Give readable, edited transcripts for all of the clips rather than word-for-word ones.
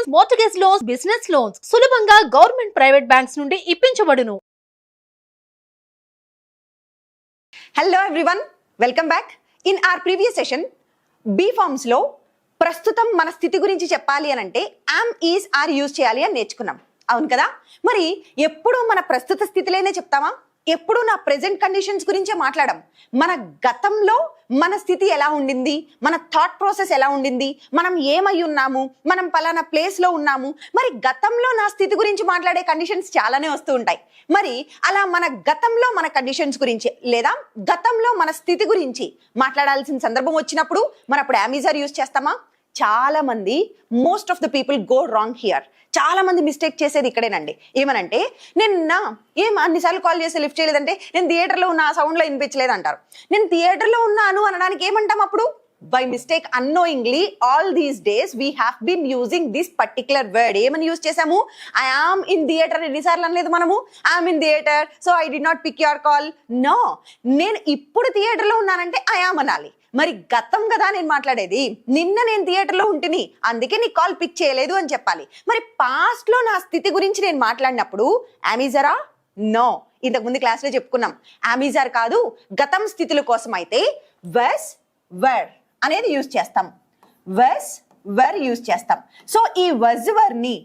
Loans, mortgage loans, business loans సులభంగా government private banks నుండి ఇప్పించబడును. Hello everyone, welcome back. In our previous session be forms లో ప్రస్తుతం మన స్థితి గురించి చెప్పాలి అని అంటే యామ్, ఈజ్, ఆర్ యూజ్ చేయాలి అని నేర్చుకున్నాం. అవును కదా? మరి ఎప్పుడు మన ప్రస్తుత స్థితిలోనే చెప్తామా? ఎప్పుడు నా ప్రెజెంట్ కండిషన్స్ గురించే మాట్లాడడం. మన గతంలో మన స్థితి ఎలా ఉండింది, మన థాట్ ప్రాసెస్ ఎలా ఉండింది, మనం ఏమై ఉన్నాము, మనం పలానా ప్లేస్ లో ఉన్నాము. మరి గతంలో నా స్థితి గురించి మాట్లాడే కండిషన్స్ చాలానే వస్తూ ఉంటాయి. మరి అలా మన గతంలో మన కండిషన్స్ గురించి లేదా గతంలో మన స్థితి గురించి మాట్లాడాల్సిన సందర్భం వచ్చినప్పుడు మనం అప్పుడు యామ్, ఈజ్, ఆర్ యూజ్ చేస్తామా? చాలా మంది, most of the people go wrong here. చాలా మంది మిస్టేక్ చేసేది ఇక్కడేనండి. ఏమనంటే, నేను అన్నిసార్లు కాల్ చేసి లిఫ్ట్ చేయలేదంటే నేను థియేటర్లో ఉన్న సౌండ్లో వినిపించలేదు అంటారు. నేను థియేటర్లో ఉన్నాను అనడానికి ఏమంటాం అప్పుడు? By mistake, annoyingly all these days we have been using this particular word. ఏమని యూజ్ చేసాము? I am in theatre. ఎన్నిసార్లు అనలేదు మనము? I'm in theatre, so I did not pick your call. No, నేను ఇప్పుడు థియేటర్లో ఉన్నానంటే ఐ ఆమ్ అనాలి. మరి గతం కదా నేను మాట్లాడేది. నిన్న నేను థియేటర్లో ఉంటిని, అందుకే నీ కాల్ పిక్ చేయలేదు అని చెప్పాలి. మరి పాస్ట్ లో నా స్థితి గురించి నేను మాట్లాడినప్పుడు యామ్, ఈజ్, ఆరా? నో. ఇంతకు ముందు క్లాస్లో చెప్పుకున్నాం, యామ్, ఈజ్, ఆర్ కాదు. గతం స్థితుల కోసం అయితే వస్, వర్ అనేది యూజ్ చేస్తాం. వస్, వర్ యూజ్ చేస్తాం. సో ఈ వజ్, వర్ ని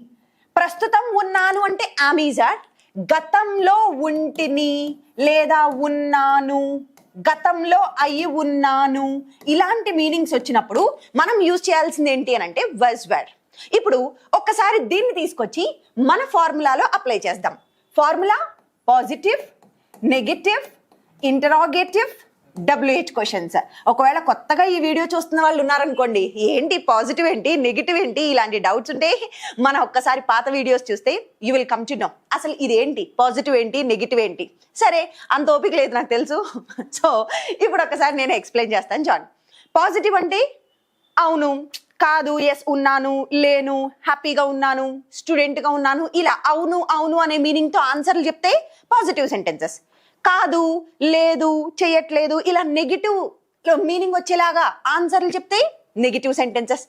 ప్రస్తుతం ఉన్నాను అంటే యామ్, ఈజ్, ఆర్. గతంలో ఉంటిని లేదా ఉన్నాను, గతంలో అయి ఉన్నాను, ఇలాంటి మీనింగ్స్ వచ్చినప్పుడు మనం యూజ్ చేయాల్సింది ఏంటి అని అంటే వజ్, వర్. ఇప్పుడు ఒక్కసారి దీన్ని తీసుకొచ్చి మన ఫార్ములాలో అప్లై చేద్దాం. Formula positive, negative, interrogative, WH questions. ఒకవేళ కొత్తగా ఈ వీడియో చూస్తున్న వాళ్ళు ఉన్నారనుకోండి, ఏంటి పాజిటివ్ ఏంటి, నెగిటివ్ ఏంటి, ఇలాంటి డౌట్స్ ఉంటే మనం ఒక్కసారి పాత వీడియోస్ చూస్తే you will come to know అసలు ఇదేంటి, పాజిటివ్ ఏంటి, నెగిటివ్ ఏంటి. సరే, అంత ఓపిక లేదు నాకు తెలుసు. సో ఇప్పుడు ఒకసారి నేను ఎక్స్ప్లెయిన్ చేస్తాను. జాన్, పాజిటివ్ అంటే అవును, కాదు, ఎస్, ఉన్నాను, లేను, హ్యాపీగా ఉన్నాను, స్టూడెంట్గా ఉన్నాను, ఇలా అవును అవును అనే మీనింగ్తో ఆన్సర్లు చెప్తే పాజిటివ్ సెంటెన్సెస్. కాదు, లేదు, చేయట్లేదు, ఇలా నెగిటివ్ మీనింగ్ వచ్చేలాగా ఆన్సర్లు చెప్తే నెగిటివ్ సెంటెన్సెస్.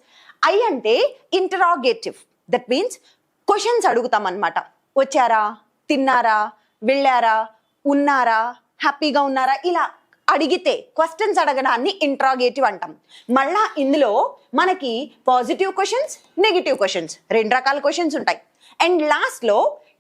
ఐ అంటే ఇంటరాగేటివ్. దట్ మీన్స్ క్వశ్చన్స్ అడుగుతాం అన్నమాట. వచ్చారా, తిన్నారా, వెళ్ళారా, ఉన్నారా, హ్యాపీగా ఉన్నారా, ఇలా అడిగితే క్వశ్చన్స్ అడగడాన్ని ఇంటరాగేటివ్ అంటాం. మళ్ళా ఇందులో మనకి పాజిటివ్ క్వశ్చన్స్, నెగిటివ్ క్వశ్చన్స్, రెండు రకాల క్వశ్చన్స్ ఉంటాయి. అండ్ లాస్ట్లో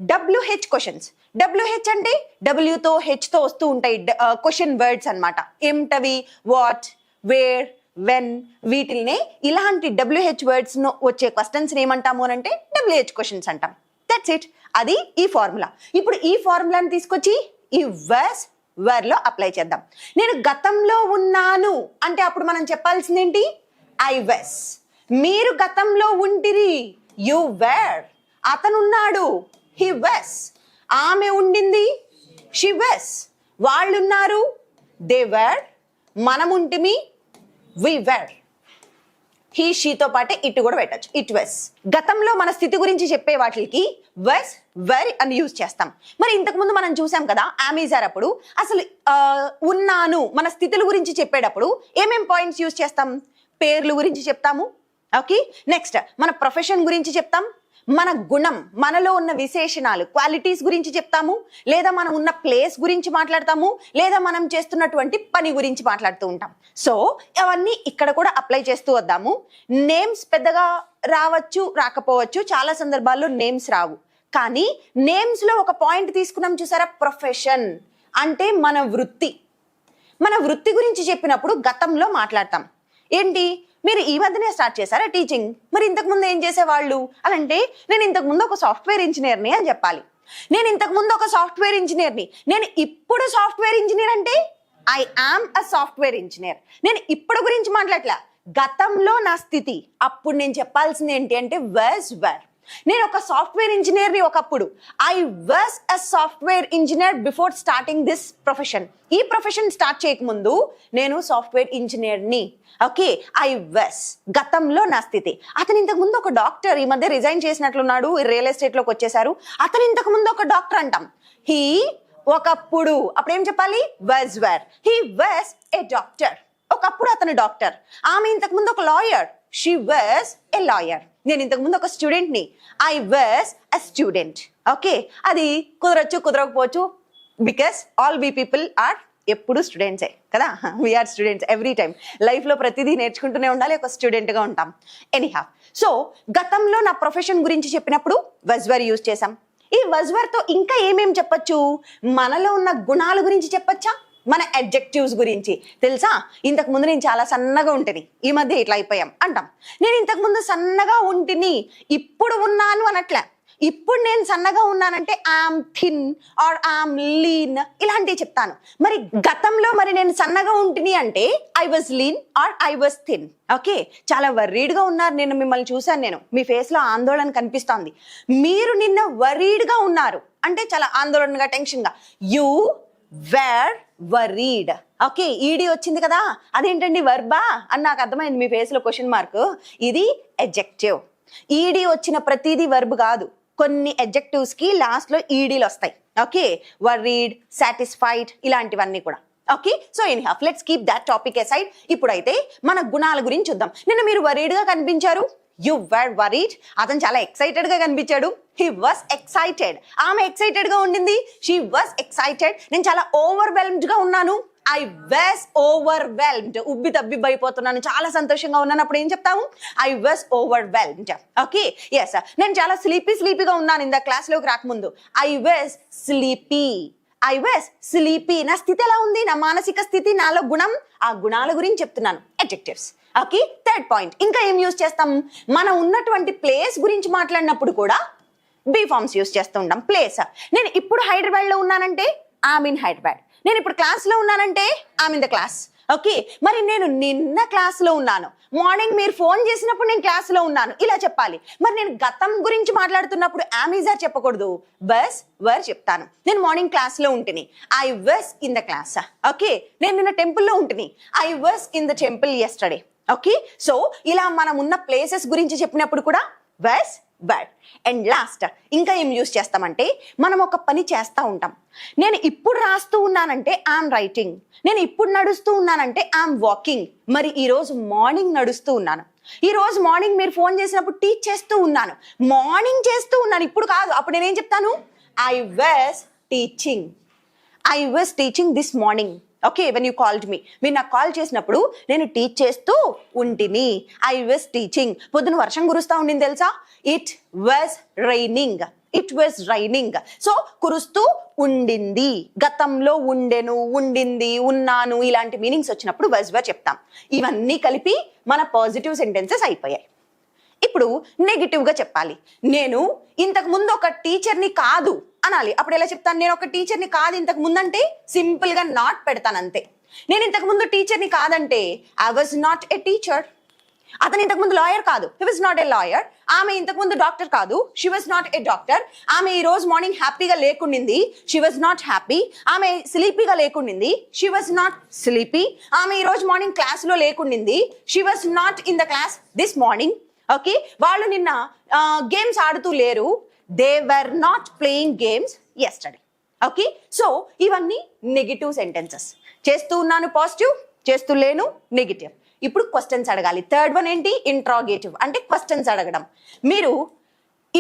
WH క్వశ్చన్స్. WH అంటే డబ్ల్యూతో హెచ్తో వస్తూ ఉంటాయి క్వశ్చన్ వర్డ్స్ అన్నమాట. ఏమిటవి? వాట్, వేర్, వెన్, వీటిల్నే ఇలాంటి WH వర్డ్స్ వచ్చే క్వశ్చన్స్ ఏమంటాము అని అంటే WH క్వశ్చన్స్ అంటాం. That's it. అది ఈ ఫార్ములా. ఇప్పుడు ఈ ఫార్ములాని తీసుకొచ్చి ఈ వస్, వర్ లో అప్లై చేద్దాం. నేను గతంలో ఉన్నాను అంటే అప్పుడు మనం చెప్పాల్సింది ఏంటి? ఐ వస్. మీరు గతంలో ఉంటిరి, యు వేర్. అతనున్నాడు, హి వస్. ఆమె ఉండింది, షీ వస్. వాళ్ళున్నారు, దే వేర్. మనం ఉంటిమి, వి వేర్. హీ, షీతో పాటే ఇటు కూడా పెట్టచ్చు, ఇట్ వస్. గతంలో మన స్థితి గురించి చెప్పే వాటికి వస్, వర్ అని యూజ్ చేస్తాం. మరి ఇంతకు ముందు మనం చూసాం కదా యామ్, ఈజ్, ఆర్ అప్పుడు అసలు ఉన్నాను మన స్థితుల గురించి చెప్పేటప్పుడు ఏమేం పాయింట్స్ యూజ్ చేస్తాం? పేర్లు గురించి చెప్తాము. ఓకే, నెక్స్ట్ మన ప్రొఫెషన్ గురించి చెప్తాం, మన గుణం, మనలో ఉన్న విశేషణాలు, క్వాలిటీస్ గురించి చెప్తాము, లేదా మనం ఉన్న ప్లేస్ గురించి మాట్లాడతాము, లేదా మనం చేస్తున్నటువంటి పని గురించి మాట్లాడుతూ ఉంటాం. సో అవన్నీ ఇక్కడ కూడా అప్లై చేస్తూ వద్దాము. నేమ్స్ పెద్దగా రావచ్చు, రాకపోవచ్చు. చాలా సందర్భాల్లో నేమ్స్ రావు. కానీ నేమ్స్ లో ఒక పాయింట్ తీసుకున్నాం చూసారా? ప్రొఫెషన్ అంటే మన వృత్తి. మన వృత్తి గురించి చెప్పినప్పుడు గతంలో మాట్లాడతాం. ఏంటి, మీరు ఈ మధ్యనే స్టార్ట్ చేశారా టీచింగ్? మరి ఇంతకు ముందు ఏం చేసేవాళ్ళు అని అంటే, నేను ఇంతకు ముందు ఒక సాఫ్ట్వేర్ ఇంజనీర్ని అని చెప్పాలి. నేను ఇంతకు ముందు ఒక సాఫ్ట్వేర్ ఇంజనీర్ని. నేను ఇప్పుడు సాఫ్ట్వేర్ ఇంజనీర్ అంటే I am a software engineer. నేను ఇప్పుడు గురించి మాట్లాడట్లా, గతంలో నా స్థితి. అప్పుడు నేను చెప్పాల్సింది ఏంటి అంటే వస్, వర్. నేను ఒక సాఫ్ట్వేర్ ఇంజనీర్ని ఒకప్పుడు. I was a software engineer before starting this profession. ఈ ప్రొఫెషన్ స్టార్ట్ చేయకముందు నేను సాఫ్ట్వేర్ ఇంజనీర్ని. ఓకే, ఐ వాస్ గతంలో నా స్థితి. అతను ఇంతకు ముందు ఒక డాక్టర్, ఈ మధ్య రిజైన్ చేసినట్లున్నాడు, రియల్ ఎస్టేట్ లోకి వచ్చేసారు. అతను ఇంతకు ముందు ఒక డాక్టర్ అంటాం. హీ ఒకప్పుడు, అప్పుడు ఏం చెప్పాలి? Was, were. He was a doctor. ఒకప్పుడు అతను డాక్టర్. ఆమె ఇంతకు ముందు ఒక lawyer. She was a lawyer. నేను ఇంతకు ముందు ఒక స్టూడెంట్ని, I was a student. Okay, అది కుదరచ్చు కుదరకపోవచ్చు, because all we people are ఎప్పుడు స్టూడెంట్సే కదా. We're students every time. లైఫ్లో ప్రతిదీ నేర్చుకుంటూనే ఉండాలి, ఒక స్టూడెంట్గా ఉంటాం. ఎనీహా, సో గతంలో నా ప్రొఫెషన్ గురించి చెప్పినప్పుడు వజ్వర్ యూజ్ చేసాం. ఈ వజ్వర్తో ఇంకా ఏమేమి చెప్పచ్చు? మనలో ఉన్న గుణాల గురించి చెప్పచ్చా, మన అడ్జెక్టివ్స్ గురించి. తెలుసా, ఇంతకు ముందు నేను చాలా సన్నగా ఉంటిని, ఈ మధ్య ఇట్లా అయిపోయాం అంటాం. నేను ఇంతకు ముందు సన్నగా ఉంటిని, ఇప్పుడు ఉన్నాను అనట్లే. ఇప్పుడు నేను సన్నగా ఉన్నానంటే I'm thin or I'm lean, ఇలాంటివి చెప్తాను. మరి గతంలో మరి నేను సన్నగా ఉంటిని అంటే I was lean or I was thin. Okay, చాలా వర్రీడ్గా ఉన్నారు. నేను మిమ్మల్ని చూశాను, నేను మీ ఫేస్లో ఆందోళన కనిపిస్తోంది. మీరు నిన్న వర్రీడ్గా ఉన్నారు అంటే చాలా ఆందోళనగా, టెన్షన్గా. You wear worried. ఓకే, ఈడి వచ్చింది కదా, అదేంటండి వర్బా అని నాకు అర్థమైంది. మీ ఫేస్లో క్వశ్చన్ మార్క్. ఇది అడ్జెక్టివ్. ఈడి వచ్చిన ప్రతిదీ వర్బ్ కాదు, కొన్ని అడ్జెక్టివ్స్కి లాస్ట్లో ఈడీలు వస్తాయి. ఓకే, వరీడ్, సాటిస్ఫైడ్, ఇలాంటివన్నీ కూడా. Okay, so anyhow let's keep that topic aside. ఇప్పుడైతే మన గుణాల గురించి చూద్దాం. నిన్న మీరు వరీడ్గా కనిపించారు, యు వర్ వరీడ్. అతను చాలా ఎక్సైటెడ్గా కనిపించాడు, హీ వాస్ ఎక్సైటెడ్. ఆమె ఎక్సైటెడ్గా ఉండింది, షీ వాస్ ఎక్సైటెడ్. నేను చాలా ఓవర్వెల్మ్డ్గా ఉన్నాను, ఐ వాస్ ఓవర్వెల్మ్డ్. ఉబ్బి తబ్బిబ్బైపోతున్నాను, చాలా సంతోషంగా ఉన్నాను. అప్పుడు ఏం చెప్తాము? I was overwhelmed. Okay, yes. నేను చాలా స్లీపీగా ఉన్నాను ఇంత క్లాస్లోకి రాకముందు, I was sleepy. I was sleepy. నా స్థితి ఎలా ఉంది, నా మానసిక స్థితి, నాలో గుణం, ఆ గుణాల గురించి చెప్తున్నాను, అడ్జెక్టివ్స్. ఓకే, థర్డ్ పాయింట్, ఇంకా ఏం యూజ్ చేస్తాం? మనం ఉన్నటువంటి ప్లేస్ గురించి మాట్లాడినప్పుడు కూడా బీ ఫార్మ్స్ యూజ్ చేస్తూ ఉంటాం. ప్లేస్, నేను ఇప్పుడు హైదరాబాద్లో ఉన్నానంటే ఐఎమ్ ఇన్ హైదరాబాద్. నేను ఇప్పుడు క్లాస్లో ఉన్నానంటే I'm in the class. Okay, మరి నేను నిన్న క్లాస్లో ఉన్నాను, మార్నింగ్ మీరు ఫోన్ చేసినప్పుడు నేను క్లాస్లో ఉన్నాను, ఇలా చెప్పాలి. మరి నేను గతం గురించి మాట్లాడుతున్నప్పుడు యామ్ ఈజ్ ఆర్ చెప్పకూడదు, బస్ వర్ చెప్తాను. నేను మార్నింగ్ క్లాస్లో ఉంటిని, I was in the class. Okay, నేను నిన్న టెంపుల్లో ఉంటిని, I was in the temple yesterday. Okay, so ఇలా మనం ఉన్న ప్లేసెస్ గురించి చెప్పినప్పుడు కూడా వాస్ వర్. అండ్ లాస్ట్ ఇంకా ఏం యూజ్ చేస్తామంటే, మనం ఒక పని చేస్తూ ఉంటాం. నేను ఇప్పుడు రాస్తూ ఉన్నానంటే ఐఎమ్ రైటింగ్, నేను ఇప్పుడు నడుస్తూ ఉన్నానంటే ఐఎమ్ వాకింగ్. మరి ఈరోజు మార్నింగ్ నడుస్తూ ఉన్నాను, ఈరోజు మార్నింగ్ మీరు ఫోన్ చేసినప్పుడు టీచ్ చేస్తూ ఉన్నాను, మార్నింగ్ చేస్తూ ఉన్నాను, ఇప్పుడు కాదు. అప్పుడు నేనేం చెప్తాను? I was teaching. I was teaching this morning. Okay, when you called me, మీరు నాకు కాల్ చేసినప్పుడు నేను టీచ్ చేస్తూ ఉంటిని, ఐ వాస్ టీచింగ్. పొద్దున వర్షం కురుస్తూ ఉండింది తెలుసా, it was raining. It was raining. So కురుస్తూ ఉండింది, గతంలో ఉండెను, ఉండింది, ఉన్నాను, ఇలాంటి మీనింగ్స్ వచ్చినప్పుడు వాజ్ వర్ చెప్తాం. ఇవన్నీ కలిపి మన పాజిటివ్ సెంటెన్సెస్ అయిపోయాయి. ఇప్పుడు నెగిటివ్గా చెప్పాలి. నేను ఇంతకు ముందు ఒక టీచర్ని కాదు అనాలి. అప్పుడు ఎలా చెప్తాను? నేను ఒక టీచర్ని కాదు ఇంతకు ముందు అంటే సింపుల్గా నాట్ పెడతాను అంతే. నేను ఇంతకు ముందు టీచర్ని కాదంటే I was not a teacher. అతను ఇంతకు ముందు లాయర్ కాదు, he was not a lawyer. ఆమె ఇంతకు ముందు డాక్టర్ కాదు, she was not a doctor. ఆమె ఈ రోజు మార్నింగ్ హ్యాపీగా లేకుండింది, షీ వాజ్ నాట్ హ్యాపీ. ఆమె స్లీపీగా లేకుండింది, షీ వాజ్ నాట్ స్లీపీ. ఆమె ఈ రోజు మార్నింగ్ క్లాస్లో లేకుండింది, she was not in the class this morning. Okay, వాళ్ళు నిన్న గేమ్స్ ఆడుతూ లేరు, they were not playing games yesterday. Okay, so ఇవన్నీ నెగిటివ్ సెంటెన్సెస్. చేస్తూ ఉన్నాను పాజిటివ్, చేస్తూ లేను నెగిటివ్. ఇప్పుడు క్వశ్చన్స్ అడగాలి. థర్డ్ వన్ ఏంటి? ఇంట్రాగేటివ్, అంటే క్వశ్చన్స్ అడగడం. మీరు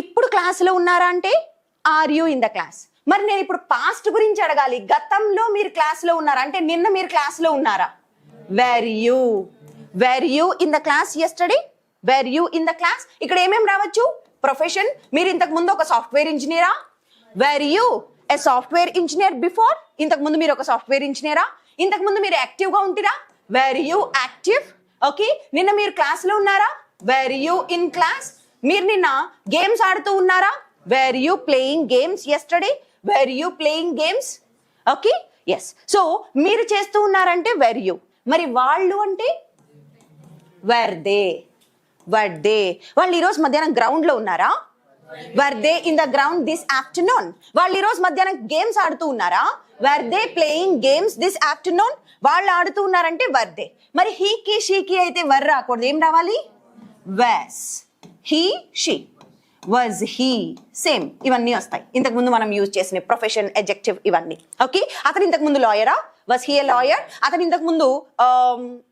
ఇప్పుడు క్లాస్లో ఉన్నారా అంటే are you in the class. మరి నేను ఇప్పుడు పాస్ట్ గురించి అడగాలి. గతంలో మీరు క్లాస్లో ఉన్నారా అంటే నిన్న మీరు క్లాస్లో ఉన్నారా? Were you in the class yesterday? Were you in the class. ఇక్కడ ఏమేమి రావచ్చు? ప్రొఫెషన్, మీరు ఇంతకు ముందు ఒక సాఫ్ట్వేర్ ఇంజనీరా? Were you a software engineer before? ఇంతకు ముందు మీరు ఒక సాఫ్ట్వేర్ ఇంజనీరా? ఇంతకు ముందు మీరు యాక్టివ్గా ఉంటిరా? Were you active? ఓకే, నిన్న మీరు క్లాస్లో ఉన్నారా? Were you in class. మీరు నిన్న గేమ్స్ ఆడుతూ ఉన్నారా? Were you playing games yesterday? Were you playing games? Okay, yes. So మీరు చేస్తూ ఉన్నారంటే వేర్ యూ. మరి వాళ్ళు అంటే వేర్ దే. వాళ్ళు ఈరోజు మధ్యాహ్నం గ్రౌండ్లో ఉన్నారా? Were they in the ground this afternoon. వాళ్ళు ఈరోజు మధ్యాహ్నం గేమ్స్ ఆడుతూ ఉన్నారా? Were they playing games this afternoon. వాళ్ళు ఆడుతూ ఉన్నారంటే వర్ దే. మరి హీకి షీకి అయితే వర్ రాకూడదు, ఏం రావాలి? Was. He, she, was he, same ఇవన్నీ వస్తాయి. ఇంతకు ముందు మనం యూజ్ చేసిన ప్రొఫెషన్, అడ్జెక్టివ్ ఇవన్నీ. ఓకే, అతను ఇంతకు ముందు లాయరా? Was he a lawyer. అతను ఇంతకు ముందు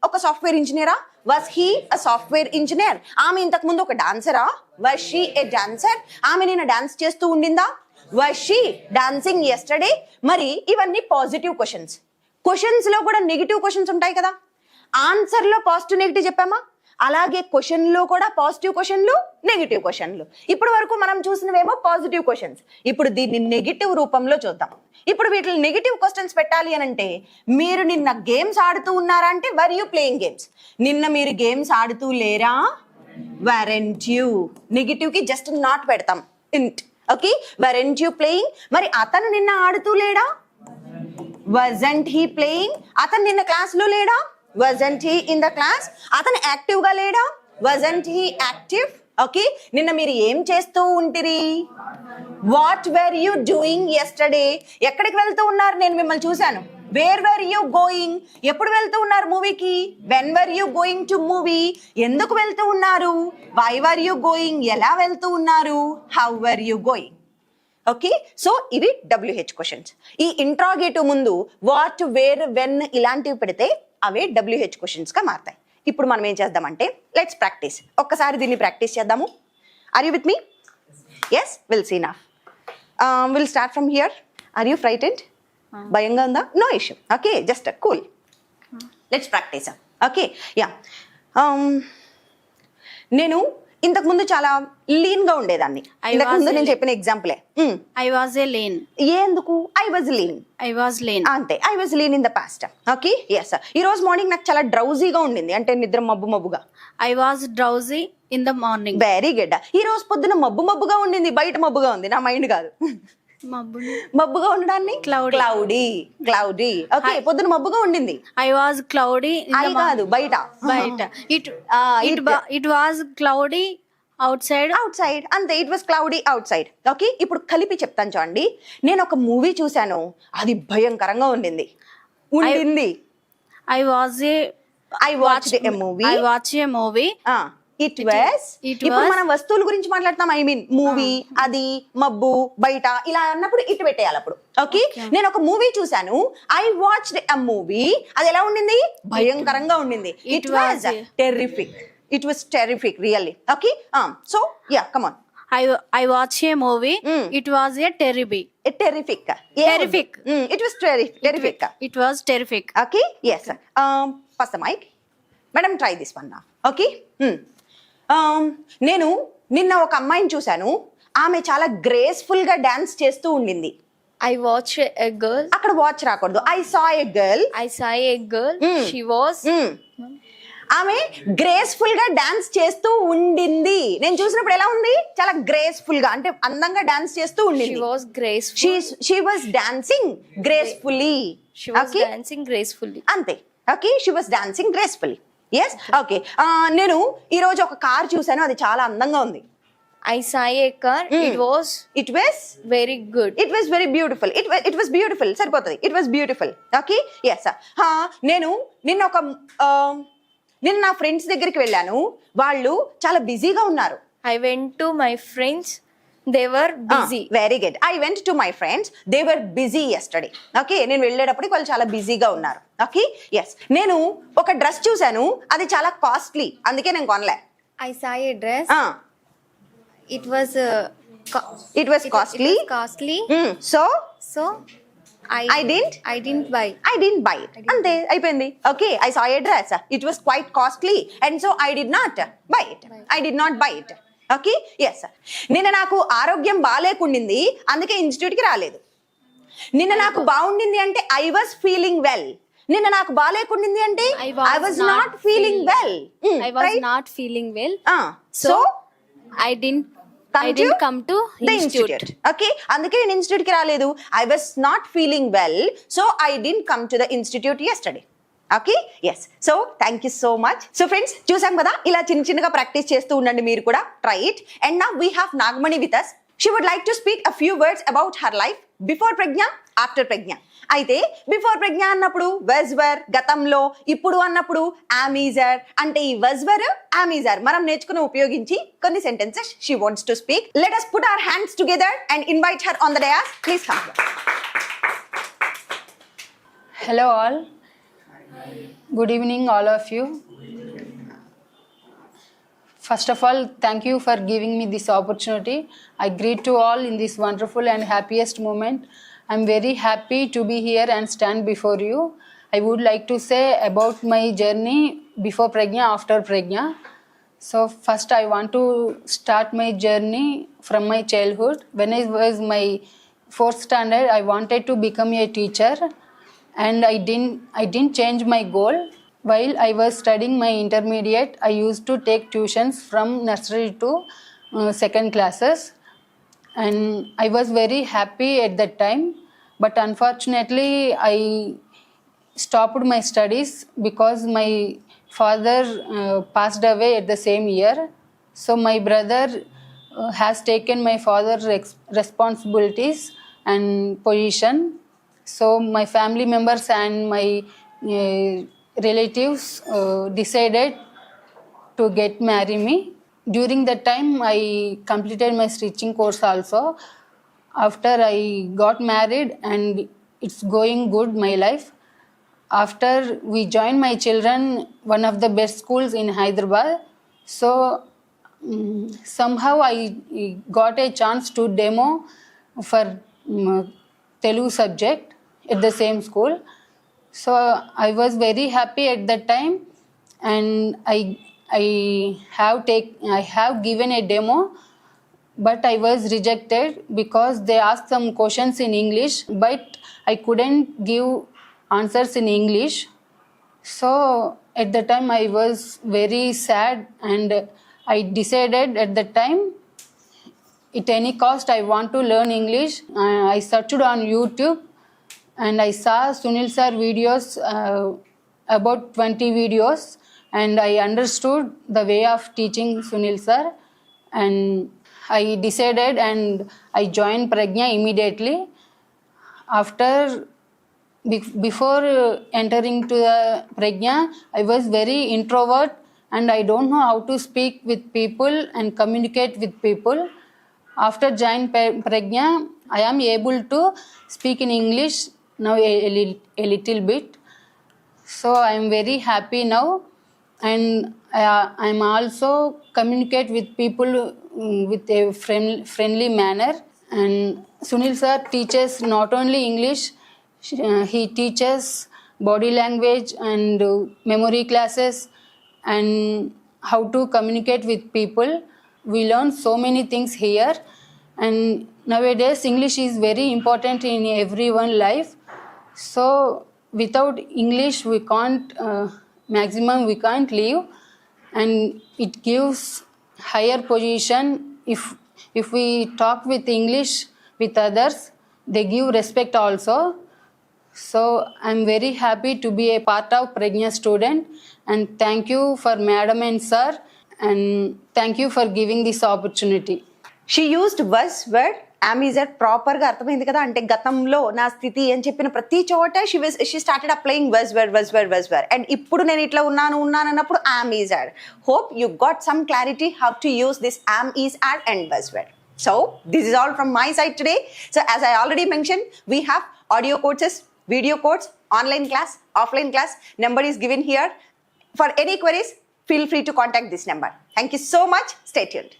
ఒక సాఫ్ట్వేర్ ఇంజనీరా? Was he a software engineer? ఆమె ఇంతకు ముందు ఒక డాన్సరా? Was she a dancer? ఆమె నిన్న డాన్స్ చేస్తూ ఉండిందా? Was she dancing yesterday? మరి ఇవన్నీ పాజిటివ్ క్వశ్చన్స్. క్వశ్చన్స్ లో కూడా నెగిటివ్ క్వశ్చన్స్ ఉంటాయి కదా. ఆన్సర్ లో పాజిటివ్ నెగిటివ్ చెప్పామా, అలాగే క్వశ్చన్ లో కూడా పాజిటివ్ క్వశ్చన్లు, నెగిటివ్ క్వశ్చన్లు. ఇప్పటి వరకు మనం చూసినవేమో పాజిటివ్ క్వశ్చన్స్. ఇప్పుడు దీన్ని నెగిటివ్ రూపంలో చూద్దాం. ఇప్పుడు వీటిని నెగిటివ్ క్వశ్చన్స్ పెట్టాలి అని అంటే, మీరు నిన్న గేమ్స్ ఆడుతూ ఉన్నారా అంటే వర్ యూ ప్లేయింగ్ గేమ్స్? నిన్న మీరు గేమ్స్ ఆడుతూ లేరా? Weren't you. నెగిటివ్ కి జస్ట్ నాట్ పెడతాం, ఇంట్. Okay, weren't you playing. మరి అతను నిన్న ఆడుతూ లేడా? Wasn't he playing. అతను నిన్న క్లాస్ లో లేడా? wasn't he in the class? అతను యాక్టివ్ గా లేడా? wasn't he active? ఓకే, నిన్న మీరు ఏం చేస్తూ ఉంటిరి? What were you doing yesterday? ఎక్కడికి వెళ్తూ ఉన్నారు? నేను మిమ్మల్ని చూశాను. Where were you going? ఎప్పుడు వెళ్తూ ఉన్నారు మూవీకి? When were you going to movie? ఎందుకు వెళ్తూ ఉన్నారు? Why were you going? ఎలా వెళ్తూ ఉన్నారు? How were you going? Okay, so ఇవి WH క్వశ్చన్స్. ఈ ఇంట్రాగేటివ్ ముందు వాట్, వేర్, వెన్ ఇలాంటివి పెడితే అవే WH క్వశ్చన్స్ గా మారుతాయి. ఇప్పుడు మనం ఏం చేద్దామంటే, లెట్స్ ప్రాక్టీస్. ఒక్కసారి దీన్ని ప్రాక్టీస్ చేద్దాము. Are you with me? Yes, will see నా. Will start from here. Are you frightened? భయంగా ఉందా? No issue. Okay, just cool. Let's practice. Okay, ya. నేను ఇంతకు ముందు చాలా లీన్ గా ఉండేదాన్ని. ఇంతకు ముందు నేను చెప్పిన ఎగ్జాంపులే. I was a lane. ఎందుకు? I was lean. I was lane అంతే. I was lean in the past. Okay, yes. ఈ రోజు మార్నింగ్ నాకు చాలా డ్రౌజీగా ఉండింది, అంటే నిద్ర మబ్బుగా. I was drowsy in the morning. Very good. ఈ రోజు పొద్దున మబ్బుగా ఉండింది, బయట మబ్బుగా ఉంది, నా మైండ్ కాదు. మబ్బుగా ఉండడాన్ని క్లౌడీ. ఓకే, పొద్దున మబ్బుగా ఉండింది. I was cloudy. ఐ కాదు, బయట. It was cloudy outside. అంతే, it was cloudy outside. Okay, ఇప్పుడు కలిపి చెప్తాను చూడండి. నేను ఒక మూవీ చూశాను, అది భయంకరంగా ఉండింది. I watched a movie. ఇప్పుడు మనం వస్తువుల గురించి మాట్లాడతాం. ఐ మీన్ మూవీ, అది, మబ్బు, బయట ఇలా అన్నప్పుడు ఇటు పెట్టేయాలి అప్పుడు. ఓకే, నేను ఒక మూవీ చూసాను. I watched a movie. అది ఎలా ఉండింది? భయంకరంగా ఉండింది. It was terrific really. Okay, so yeah, come on. I watched a movie. It was a terrific. It was terrific. It was terrific. Okay, yes. Pass the mic. Madam, try this one now. Okay. నేను నిన్న ఒక అమ్మాయిని చూశాను. ఆమె చాలా graceful గా dance చేస్తూ ఉండింది. I watched a girl. అక్కడ వాచ్ రాకూడదు. I saw a girl. She was. ఆమె గ్రేస్ఫుల్ గా డాన్స్ చేస్తూ ఉండింది. నేను చూసినప్పుడు ఎలా ఉంది? చాలా గ్రేస్ఫుల్ గా, అంటే అందంగా డాన్స్ చేస్తూ ఉండింది. She was dancing gracefully. అంతే. Okay, she was dancing gracefully. Yes. Okay, నేను ఈ రోజు ఒక కార్ చూసాను, అది చాలా అందంగా ఉంది. I saw a car. It was very good. It was very beautiful. It was beautiful. సరిపోతుంది. It was beautiful. Okay, yes. నేను నిన్న నా ఫ్రెండ్స్ దగ్గరికి వెళ్ళాను. వాళ్ళు చాలా బిజీగా ఉన్నారు. I went to my friends. They were busy. Very good. I went to my friends. They were busy yesterday. Okay, నేను వెళ్ళేటప్పుడు వాళ్ళు చాలా బిజీగా ఉన్నారు. Okay, yes. నేను ఒక డ్రెస్ చూసాను, అది చాలా కాస్ట్లీ, అందుకే నేను కొనలే. I saw a dress. It was costly. So I didn't buy it. అంతే, అయిపోయింది. Okay, I saw a dress. It was quite costly and so I did not buy it. Okay, yes. నిన్న నాకు ఆరోగ్యం బాగాలేకుండింది, అందుకే ఇన్స్టిట్యూట్కి రాలేదు. నిన్న నాకు బాగుండింది అంటే ఐ వాజ్ ఫీలింగ్ వెల్. నిన్న నాకు బాగాలేకుండింది అంటే I was not feeling well. So I didn't come to the institute. Okay, అందుకే నేను ఇన్స్టిట్యూట్ కి రాలేదు. I was not feeling well, so I didn't come to the institute yesterday. Okay, yes. So thank you so much. So friends, చూసాం కదా, ఇలా చిన్నగా practice చేస్తూ ఉండండి మీరు కూడా. Try it. And now we have Nagamani with us. She would like to speak a few words about her life before Pragna, after Pragna. అయితే before ప్రజ్ఞ అన్నప్పుడు was were, గతంలో, ఇప్పుడు అన్నప్పుడు am is are. అంటే ఈ was were, am is are మనం నేర్చుకుని ఉపయోగించి కొన్ని sentences she wants to speak. Let us put our hands together and invite her on the dais. Please come here. Hello all. Good evening all of you. First of all, thank you for giving me this opportunity. I greet to all in this wonderful and happiest moment. I'm very happy to be here and stand before you. I would like to say about my journey before Pregna, after Pregna. So first I want to start my journey from my childhood. When I was my 4th standard, I wanted to become a teacher, and I didn't change my goal. While I was studying my intermediate, I used to take tuitions from nursery to 2nd classes, and I was very happy at that time. But unfortunately, I stopped my studies because my father passed away at the same year. So my brother has taken my father's responsibilities and position. So my family members and my relatives decided to get marry me. During that time, I completed my stitching course also. After I got married, and it's going good my life. After we joined my children one of the best schools in Hyderabad. So somehow I got a chance to demo for Telugu subject at the same school. So I was very happy at that time, and I have given a demo, but I was rejected because they asked some questions in English, but I couldn't give answers in English. So at the time I was very sad, and I decided at that time, at any cost, I want to learn English. I searched on YouTube, and I saw Sunil sir videos, about 20 videos, and I understood the way of teaching Sunil sir, and I decided and I joined Pregna immediately. After before entering to the Pregna, I was very introvert, and I don't know how to speak with people and communicate with people. After joining Pregna, I am able to speak in English now a little bit. So I am very happy now, and I am also communicate with people with a friendly manner. And Sunil sir teaches not only English, he teaches body language and memory classes and how to communicate with people. We learn so many things here, and nowadays English is very important in everyone's life. So without English we can't maximum we can't live, and it gives higher position. If we talk with English with others, they give respect also. So I'm very happy to be a part of Pregna student, and thank you for madam and sir, and thank you for giving this opportunity. She used was word అమీజర్ ప్రాపర్గా అర్థమైంది కదా. అంటే గతంలో నా స్థితి అని చెప్పిన ప్రతి చోట she started applying was were and ఇప్పుడు నేను ఇట్లా ఉన్నాను అన్నప్పుడు am is are. Hope you got some clarity how to use this am is are and was were. So this is all from my side today. So as I already mentioned, we have audio courses, video course, online class, offline class. Number is given here. For any queries, feel free to contact this number. Thank you so much. Stay tuned.